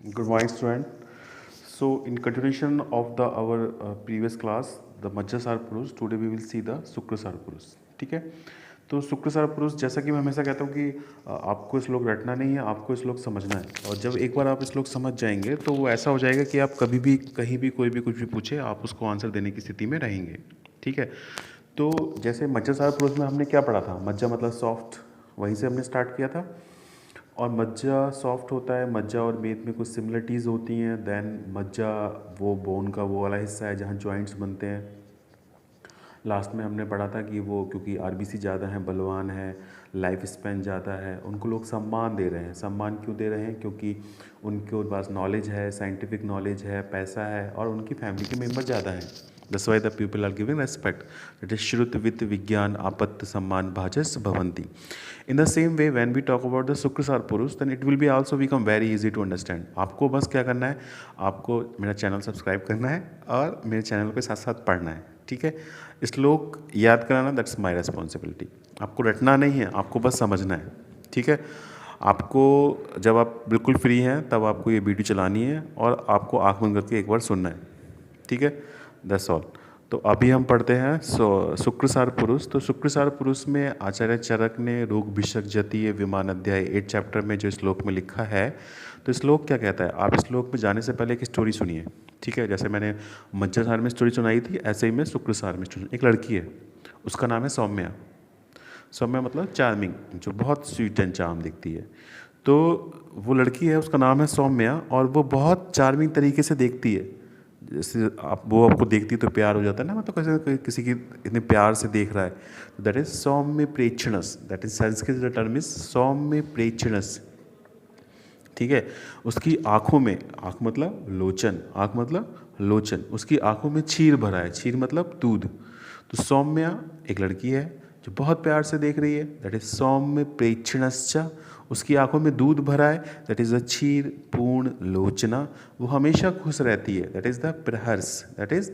Good morning, student. So, in continuation of the our previous class, the Majjasar Puruष, today we will see the Sukrasar Puruष. ठीक है? तो शुक्रसार पुरुष, जैसा कि मैं हमेशा कहता हूँ कि आपको श्लोक रटना नहीं है, आपको श्लोक समझना है। और जब एक बार आप श्लोक समझ जाएंगे तो वो ऐसा हो जाएगा कि आप कभी भी कहीं भी कोई भी कुछ भी पूछे, आप उसको आंसर देने की स्थिति में रहेंगे। ठीक है? तो जैसे मज्जासार पुरुष में हमने क्या पढ़ा था, मज्जा मतलब सॉफ्ट, वहीं से हमने स्टार्ट किया था। और मज्जा सॉफ्ट होता है, मज्जा और मेद में कुछ सिमिलरिटीज़ होती हैं। देन मज्जा वो बोन का वो वाला हिस्सा है जहाँ जॉइंट्स बनते हैं। लास्ट में हमने पढ़ा था कि वो क्योंकि आरबीसी ज़्यादा हैं, बलवान है, लाइफ स्पैन ज़्यादा है, उनको लोग सम्मान दे रहे हैं। सम्मान क्यों दे रहे हैं? क्योंकि उनके पास नॉलेज है, साइंटिफिक नॉलेज है, पैसा है, और उनकी फैमिली के मेम्बर ज़्यादा हैं। That's why the people are giving respect. That is Shrut with Vigyan Apat Samman Bhajas Bhavanti. In the same way, when we talk about the Sukrasar Puruष, then it will be also become very easy to understand. आपको बस क्या करना है, आपको मेरा channel subscribe करना है और मेरे चैनल के साथ साथ पढ़ना है। ठीक है? श्लोक याद कराना, दैट्स माय रिस्पॉन्सिबिलिटी। आपको रटना नहीं है, आपको बस समझना है। ठीक है? आपको जब आप बिल्कुल फ्री हैं तब आपको ये वीडियो चलानी है और आपको आँख बंद करके एक बार सुनना है। ठीक है? That's all. तो अभी हम पढ़ते हैं शुक्रसार पुरुष। तो शुक्रसार पुरुष में आचार्य चरक ने रोग भिषक जतीय विमान अध्याय 8 चैप्टर में जो श्लोक में लिखा है, तो श्लोक क्या कहता है, आप श्लोक में जाने से पहले एक स्टोरी सुनिए। ठीक है? जैसे मैंने मज्जासार में स्टोरी सुनाई थी, ऐसे ही मैं शुक्रसार में स्टोरी। एक लड़की है, उसका नाम है सौम्या। सौम्या मतलब चार्मिंग, जो बहुत स्वीट एंड चार्म दिखती है। तो वो लड़की है, उसका नाम है सौम्या, और वो बहुत चार्मिंग तरीके से देखती है। जैसे वो आपको देखती है तो प्यार हो जाता है ना, मतलब कैसे किसी की इतने प्यार से देख रहा है। तो दैट इज सौम्य प्रेक्षणस, that is Sanskrit term is सौम्य प्रेक्षणस। ठीक है? उसकी आँखों में, आँख मतलब लोचन, आँख मतलब लोचन, उसकी आँखों में क्षीर भरा है। क्षीर मतलब दूध। तो सौम्या एक लड़की है जो बहुत प्यार से देख रही है, दैट इज सौम्य प्रेक्षणश्च। उसकी आंखों में दूध भरा है, दैट इज द क्षीर पूर्ण लोचना। वो हमेशा खुश रहती है, दैट इज द प्रहर्ष, दैट इज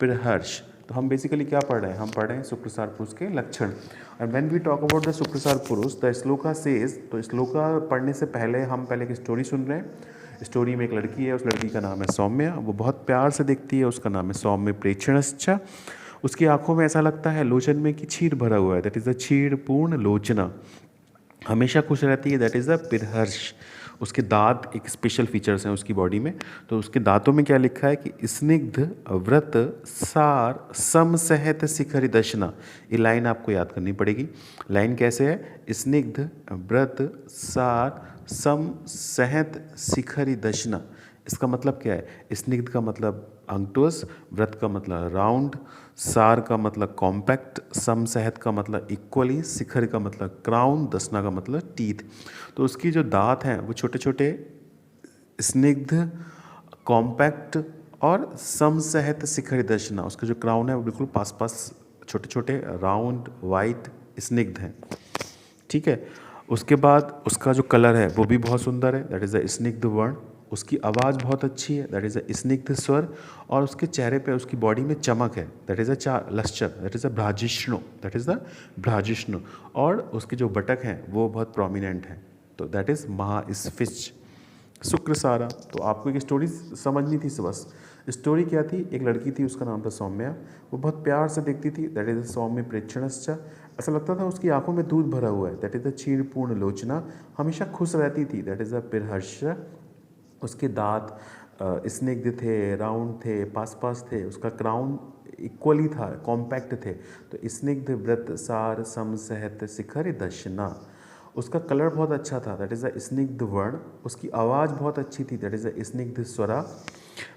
प्रहर्ष। तो हम बेसिकली क्या पढ़ रहे हैं, हम पढ़ रहे हैं शुक्रसार पुरुष के लक्षण। और when we talk about the शुक्रसार पुरुष, द श्लोका सेज, तो श्लोका पढ़ने से पहले हम पहले एक स्टोरी सुन रहे हैं। स्टोरी में एक लड़की है, उस लड़की का नाम है सौम्या, वो बहुत प्यार से दिखती है, उसका नाम है सौम्य प्रेक्षणश्च। उसकी आंखों में ऐसा लगता है लोचन में कि क्षीर भरा हुआ है, दैट इज़ द क्षीर पूर्ण लोचना। हमेशा खुश रहती है, दैट इज़ द पिरहर्ष। उसके दांत एक स्पेशल फीचर्स हैं उसकी बॉडी में। तो उसके दांतों में क्या लिखा है कि स्निग्ध व्रत सार सम सहत शिखर दशना। ये लाइन आपको याद करनी पड़ेगी। लाइन कैसे है? स्निग्ध व्रत सार सम सहत शिखर दशना। इसका मतलब क्या है? स्निग्ध का मतलब अंगटोस, व्रत का मतलब राउंड, सार का मतलब कॉम्पैक्ट, समसहत का मतलब इक्वली, शिखर का मतलब क्राउन, दसना का मतलब टीथ। तो उसकी जो दांत हैं वो छोटे छोटे, स्निग्ध, कॉम्पैक्ट और समसहत शिखर दशना। उसका जो क्राउन है वो बिल्कुल पास पास छोटे छोटे राउंड वाइट स्निग्ध हैं। ठीक है? उसके बाद उसका जो कलर है वो भी बहुत सुंदर है, दैट इज़ द स्निग्ध वर्ण। उसकी आवाज़ बहुत अच्छी है, दैट इज़ द स्निग्ध स्वर। और उसके चेहरे पे, उसकी बॉडी में चमक है, that is a lustre, that is a भ्राजिष्णु, दैट इज़ द भ्राजिष्णु। और उसके जो बटक हैं वो बहुत प्रोमिनेंट हैं, तो दैट इज़ महास्फिच शुक्रसारा। तो आपको एक स्टोरी समझनी थी बस। स्टोरी क्या थी? एक लड़की थी, उसका नाम था सौम्या। वो बहुत प्यार से देखती थी, दैट इज सौम्य प्रेक्षणश्च। ऐसा लगता था उसकी आंखों में दूध भरा हुआ है, दैट इज द क्षीर पूर्ण लोचना। हमेशा खुश रहती थी, दैट इज द पिरहर्ष। उसके दांत स्निग्ध थे, राउंड थे, पास पास थे। उसका क्राउन इक्वली था, कॉम्पैक्ट थे। तो स्निग्ध व्रत सार सम सहत शिखर दशना। उसका कलर बहुत अच्छा था, दैट इज़ द स्निग्ध वर्ण। उसकी आवाज़ बहुत अच्छी थी, दैट इज़ द स्निग्ध स्वरा।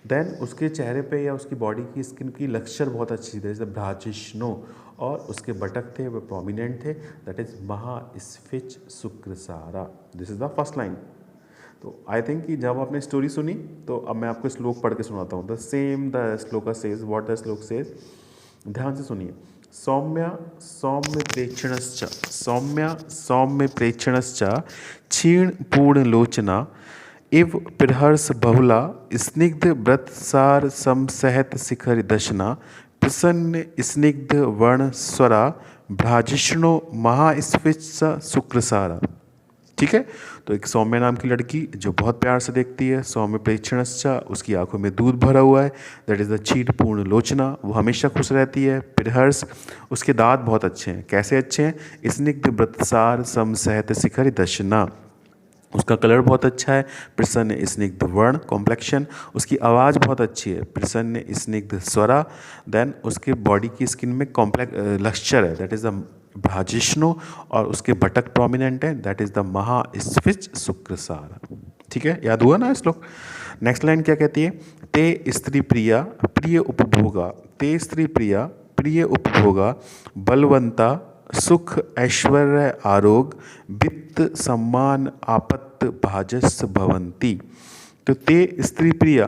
देन उसके चेहरे पे या उसकी बॉडी की स्किन की लक्ष्यर बहुत अच्छी थी, दैट इज़ द भ्राजिष्णु। और उसके बटक थे वो प्रोमिनेंट थे, दैट इज़ महास्फिच शुक्रसारा। This is the first line. तो आई थिंक कि जब आपने स्टोरी सुनी तो अब मैं आपको श्लोक पढ़ के सुनाता हूँ। The same the shloka says, what the श्लोक सेज, ध्यान से सुनिए। सौम्य सौम्य प्रेक्षणश्च, सौम्य सौम्य प्रेक्षणश्च क्षीण पूर्ण लोचना इव प्रहर्ष बहुला स्निग्ध व्रतसार समसहत शिखर दशना प्रसन्न स्निग्ध वर्ण स्वरा भ्राजिष्णु महास्फिच शुक्रसारा। ठीक है। तो एक सौम्य नाम की लड़की जो बहुत प्यार से देखती है, सौम्य प्रेक्षणश्चा, उसकी आंखों में दूध भरा हुआ है, दैट इज़ द चीट पूर्ण लोचना, वो हमेशा खुश रहती है। पिरहर्ष, उसके दांत बहुत अच्छे हैं। कैसे अच्छे हैं? स्निग्ध व्रतसार सम सहत शिखर दशना, उसका कलर बहुत अच्छा है। प्रसन्न स्निग्ध वर्ण कॉम्प्लेक्शन, उसकी आवाज़ बहुत अच्छी है। प्रसन्न स्निग्ध स्वरा, देन उसके बॉडी की स्किन में कॉम्प्लेक्स लक्ष्चर है, दैट इज़ द भ्राजिष्णु, और उसके बटक प्रोमिनेंट है, दैट इज़ द महास्फिज शुक्रसार। ठीक है, याद हुआ ना श्लोक। नेक्स्ट लाइन क्या कहती है? ते स्त्री प्रिया प्रिय उपभोगा, ते स्त्री प्रिया प्रिय उपभोगा, बलवंता सुख ऐश्वर्य आरोग, वित्त सम्मान आपत्त भाजस भवंती। तो ते स्त्री प्रिया,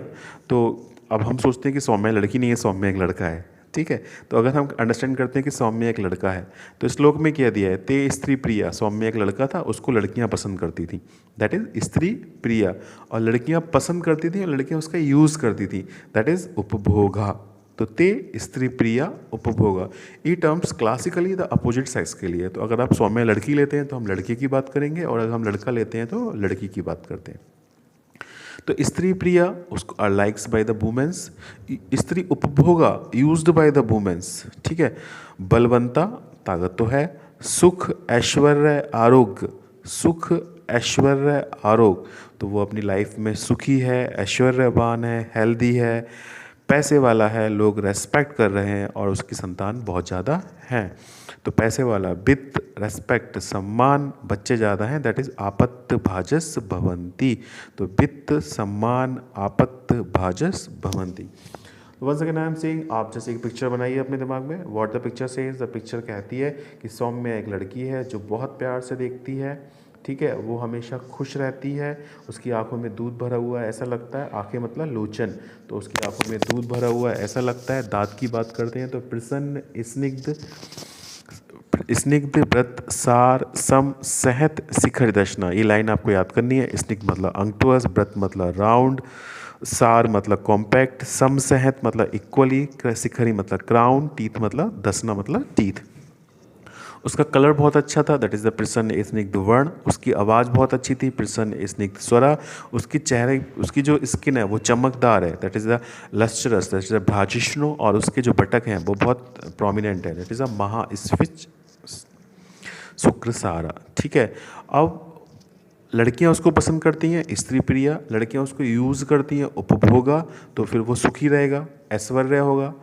तो अब हम सोचते हैं कि सौम्य लड़की नहीं है, सौम्य एक लड़का है। ठीक है, तो अगर हम अंडरस्टैंड करते हैं कि सौम्य एक लड़का है, तो श्लोक में क्या दिया है? ते स्त्री प्रिया, सौम्य एक लड़का था, उसको लड़कियां पसंद करती थी, दैट इज स्त्री प्रिया, और लड़कियां पसंद करती थी और लड़कियां उसका यूज़ करती थी, दैट इज उपभोगा। तो ते स्त्री प्रिया उपभोगा, ये terms classically the opposite sex के लिए। तो अगर आप सौम्य लड़की लेते हैं तो हम लड़के की बात करेंगे, और अगर हम लड़का लेते हैं तो लड़की की बात करते हैं। तो स्त्री प्रिया उसको are likes by the womens, स्त्री उपभोगा यूज्ड बाय द वुमेन्स। ठीक है, बलवंता ताकत तो है, सुख ऐश्वर्य आरोग्य, सुख ऐश्वर्य आरोग्य, तो वो अपनी लाइफ में सुखी है, ऐश्वर्यवान है, हेल्दी है, पैसे वाला है, लोग रेस्पेक्ट कर रहे हैं, और उसकी संतान बहुत ज़्यादा हैं। तो पैसे वाला, वित्त, रेस्पेक्ट, सम्मान, बच्चे ज़्यादा हैं, दैट इज आपत्त भाजस भवंती। तो वित्त सम्मान आपत्त भाजस भवंती। Once again I am saying, आप जैसे एक पिक्चर बनाइए अपने दिमाग में। What the picture says, the picture कहती है कि सौम्य एक लड़की है जो बहुत प्यार से देखती है। ठीक है, वो हमेशा खुश रहती है, उसकी आंखों में दूध भरा हुआ है ऐसा लगता है, आंखें मतलब लोचन, तो उसकी आंखों में दूध भरा हुआ है ऐसा लगता है। दांत की बात करते हैं तो प्रसन्न स्निग्ध, स्निग्ध व्रत सार सम सहत शिखर दशना, ये लाइन आपको याद करनी है। स्निग्ध मतलब अंक्टुअस, व्रत मतलब राउंड, सार मतलब कॉम्पैक्ट, सम सहत मतलब इक्वली, शिखरी मतलब क्राउन, टीथ मतलब दसना मतलब टीथ। उसका कलर बहुत अच्छा था, दैट इज़ द प्रसन्न स्निग्ध वर्ण, उसकी आवाज़ बहुत अच्छी थी, प्रसन्न स्निग्ध स्वरा, उसकी चेहरे, उसकी जो स्किन है वो चमकदार है, that is the lustrous, that is the भ्राजिष्णु, और उसके जो बटक हैं वो बहुत प्रोमिनेंट है, दैट इज़ द महास्फिज शुक्रसारा। ठीक है, अब लड़कियां उसको पसंद करती हैं, स्त्री प्रिया, लड़कियां उसको यूज़ करती हैं, उपभोगा, तो फिर वो सुखी रहेगा, ऐश्वर्य होगा,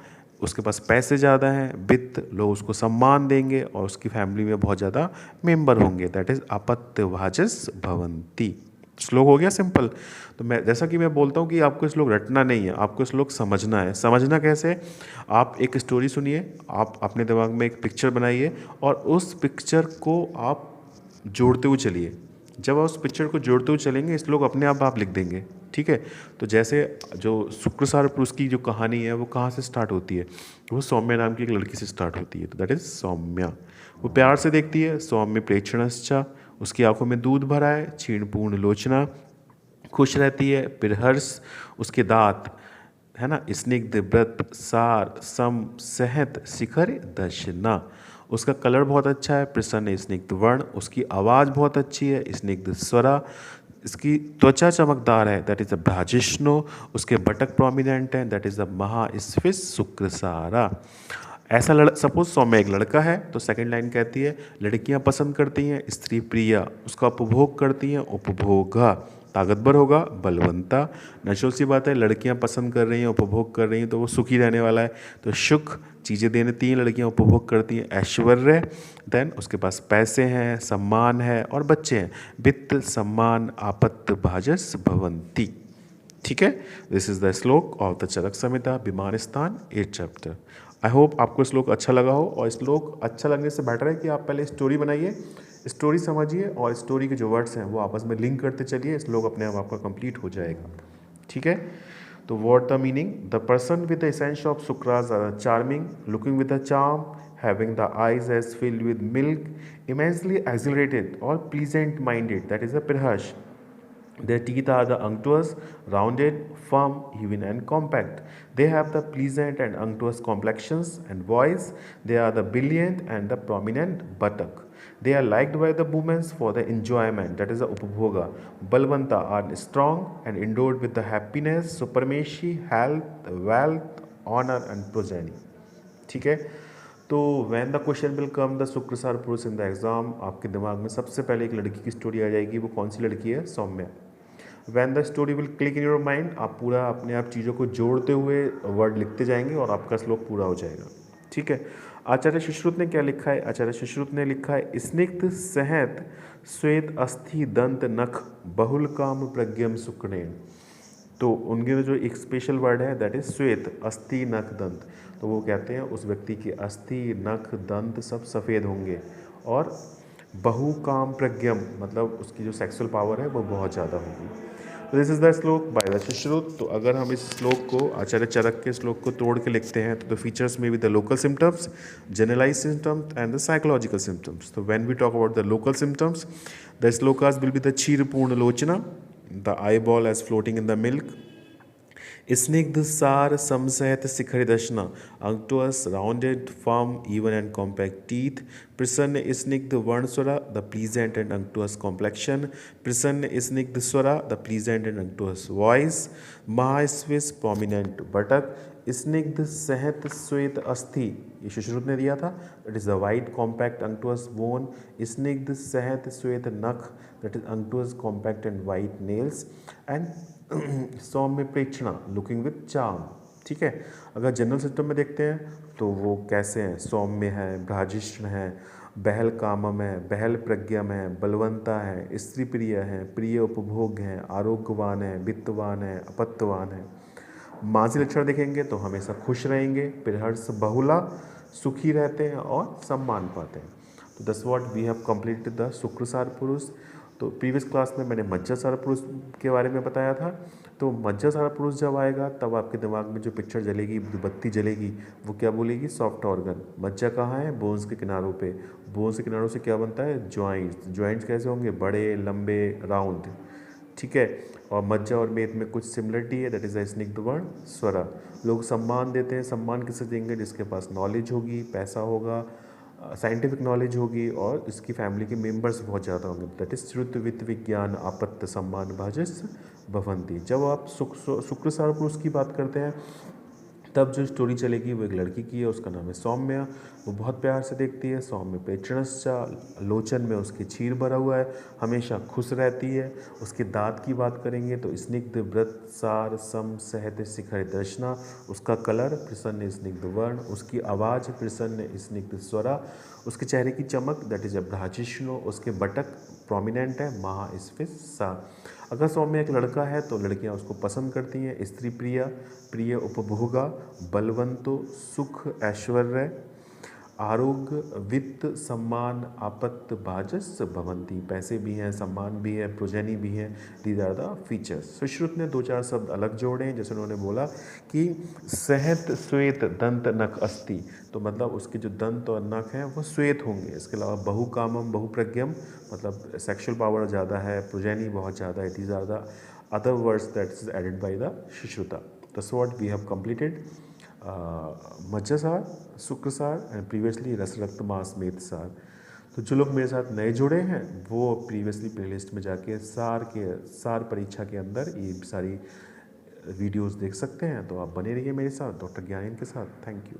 उसके पास पैसे ज़्यादा हैं, वित्त, लोग उसको सम्मान देंगे, और उसकी फैमिली में बहुत ज़्यादा मेंबर होंगे, दैट इज़ अपत्यभाजस भवंती। श्लोक हो गया सिंपल। तो मैं जैसा कि मैं बोलता हूँ कि आपको श्लोक रटना नहीं है, आपको श्लोक समझना है। समझना कैसे? आप एक स्टोरी सुनिए, आप अपने दिमाग में एक पिक्चर बनाइए, और उस पिक्चर को आप जोड़ते हुए चलिए। जब आप उस पिक्चर को जोड़ते हुए चलेंगे, श्लोक अपने आप लिख देंगे। ठीक है, तो जैसे जो शुक्रसार पुरुष की जो कहानी है वो कहाँ से स्टार्ट होती है? वो सौम्य नाम की एक लड़की से स्टार्ट होती है, तो दैट इज सौम्या। वो प्यार से देखती है, सौम्य प्रेक्षणश्चा, उसकी आंखों में दूध भरा है, क्षीण पूर्ण लोचना, खुश रहती है, पिरहर्ष, उसके दांत है ना, स्निग्ध व्रत सार सम सहत शिखर दशना, उसका कलर बहुत अच्छा है, प्रसन्न स्निग्ध वर्ण, उसकी आवाज़ बहुत अच्छी है, स्निग्ध स्वरा, इसकी त्वचा चमकदार है, दैट इज़ द भ्राजिष्णु, उसके बटक प्रोमिनेंट हैं, दैट इज़ द महास्फिज शुक्रसारा। ऐसा सपोज सौम्य एक लड़का है, तो सेकंड लाइन कहती है लड़कियां पसंद करती हैं, स्त्री प्रिया, उसका उपभोग करती हैं, उपभोगा, ताकतवर होगा, बलवंता, नेचुरल सी बात है, लड़कियां पसंद कर रही हैं, उपभोग कर रही हैं, तो वो सुखी रहने वाला है, तो सुख, चीज़ें देती हैं लड़कियां, उपभोग करती हैं, ऐश्वर्य, देन उसके पास पैसे हैं, सम्मान है, और बच्चे हैं, वित्त सम्मान आपत्त भाजस भवंती। ठीक है, दिस इज द श्लोक ऑफ द चरक संहिता विमान स्थान 8 चैप्टर। आई होप आपको श्लोक अच्छा लगा हो, और श्लोक अच्छा लगने से बेटर है कि आप पहले स्टोरी बनाइए, स्टोरी समझिए, और स्टोरी के जो वर्ड्स हैं वो आपस में लिंक करते चलिए, श्लोक अपने आप आपका कंप्लीट हो जाएगा। ठीक है, तो what the meaning? The person with the essence of शुक्रास are charming, looking with the charm, having the eyes as filled with milk, immensely exhilarated or pleasant minded, that is a pirhash. Their teeth are the unctuous, rounded, firm, even, and compact. They have the pleasant and unctuous complexions and voice. They are the brilliant and the prominent buttock. They are liked by the women for the enjoyment, that is the upabhoga. Balvanta are strong and endowed with the happiness, supremacy, health, wealth, honor and progeny. ठीक है, तो when the question will come the शुक्रसार पुरुष in the exam, आपके दिमाग में सबसे पहले एक लड़की की स्टोरी आ जाएगी। वो कौन सी लड़की है? Saumya. When the story will click in your mind, आप पूरा अपने आप चीज़ों को जोड़ते हुए वर्ड लिखते जाएंगे और आपका श्लोक पूरा हो जाएगा। ठीक है, आचार्य सुश्रुत ने क्या लिखा है? आचार्य सुश्रुत ने लिखा है स्निग्ध सहत श्वेत अस्थि दंत नख बहुल काम प्रज्ञम शुक्रेण। तो उनके जो एक स्पेशल वर्ड है दैट इज श्वेत अस्थि नख दंत। तो वो कहते हैं उस व्यक्ति के अस्थि नख दंत सब सफ़ेद होंगे और बहुकाम प्रज्ञम मतलब उसकी जो सेक्सुअल पावर है वो बहुत ज़्यादा होगी। तो दिस इज़ द श्लोक बाय द सुश्रुत। तो अगर हम इस श्लोक को आचार्य चरक के श्लोक को तोड़ के लिखते हैं तो द फीचर्स में be the local symptoms, generalise symptoms and the psychological symptoms. तो when we talk about the local symptoms, the shlokas will be the क्षीर पूर्ण लोचना, the eyeball as floating in the milk, स्निग्ध सार समसहित शिखर दशना, unctuous rounded firm even and compact teeth, प्रसन्न स्निग्ध वर्ण स्वरा, the pleasant and unctuous complexion, प्रसन्न स्निग्ध स्वरा, the pleasant and unctuous voice, महास्विस prominent बटक, स्निग्ध सहत श्वेत अस्थि, ये सुश्रुत ने दिया था, that is the white compact unctuous bone, स्निग्ध सहत श्वेत नख, that is unctuous compact and white nails, and सौम्य प्रेक्षणा लुकिंग विथ चार्म। ठीक है, अगर जनरल सिस्टम में देखते हैं तो वो कैसे हैं? सौम्य है, भ्राजिष्ण है, बहल कामम है, बहल प्रज्ञम है, बलवंता है, स्त्री प्रिय है, प्रिय उपभोग है, आरोग्यवान है, वित्तवान है, अपत्यवान है। मानसिक लक्षण देखेंगे तो हमेशा खुश रहेंगे, फिर हर्ष बहुला, सुखी रहते हैं और सम्मान पाते हैं। तो thus what we have completed the शुक्रसार पुरुष। तो प्रीवियस क्लास में मैंने मज्जासार पुरुष के बारे में बताया था। तो मज्जासार पुरुष जब आएगा तब आपके दिमाग में जो पिक्चर जलेगी, जो बत्ती जलेगी, वो क्या बोलेगी? Soft organ. मज्जा कहाँ है? बोन्स के किनारों पे। बोन्स के किनारों से क्या बनता है? जॉइंट्स। जॉइंट्स कैसे होंगे? बड़े, लंबे, राउंड। ठीक है, और मज्जा और मेद में कुछ सिमिलरिटी है, दैट इज द स्निग्ध वर्ण स्वरा। लोग सम्मान देते हैं, सम्मान किसे देंगे? जिसके पास नॉलेज होगी, पैसा होगा, साइंटिफिक नॉलेज होगी और इसकी फैमिली के मेंबर्स बहुत ज़्यादा होंगे। दैट इज श्रुत वित्त विज्ञान आपत्त सम्मान भाजस भवंती। जब आप शुक्रसार पुरुष की बात करते हैं तब जो स्टोरी चलेगी वो एक लड़की की है, उसका नाम है सौम्या। वो बहुत प्यार से देखती है, सौम्य पेचणस्चा, लोचन में उसकी क्षीर भरा हुआ है, हमेशा खुश रहती है। उसके दांत की बात करेंगे तो स्निग्ध व्रत सार सम सहत शिखर दर्शना, उसका कलर प्रसन्न स्निग्ध वर्ण, उसकी आवाज़ प्रसन्न स्निग्ध स्वरा, उसके चेहरे की चमक दैट इज अभ्राजिष्णु, उसके बटक प्रोमिनेंट है, महास्फित सा। अगर सौम्य एक लड़का है तो लड़कियां उसको पसंद करती हैं। स्त्री प्रिया, प्रिय उपभोगा, बलवंतो, सुख ऐश्वर्य, आरोग्य, वित्त, सम्मान, आपत्त भाजस भवंती, पैसे भी हैं, सम्मान भी है, प्रोजेनी भी है। These are the features. Sushruta ने दो चार शब्द अलग जोड़े हैं, जैसे उन्होंने बोला कि सहत श्वेत दंत नख अस्थि, तो मतलब उसके जो दंत और नख हैं वो श्वेत होंगे। इसके अलावा बहुकामम बहुप्रज्ञम मतलब सेक्सुअल पावर ज़्यादा है, प्रोजेनी बहुत ज़्यादा है। These are the other words that is added by the Sushruta. That's what we have completed मज्जासार, शुक्रसार एंड प्रीवियसली रस रक्त मांस मेद सार। तो जो लोग मेरे साथ नए जुड़े हैं वो प्रीवियसली प्लेलिस्ट में जाके सार परीक्षा के अंदर ये सारी वीडियोस देख सकते हैं। तो आप बने रहिए मेरे साथ, डॉक्टर ज्ञानेंद्र के साथ। Thank you.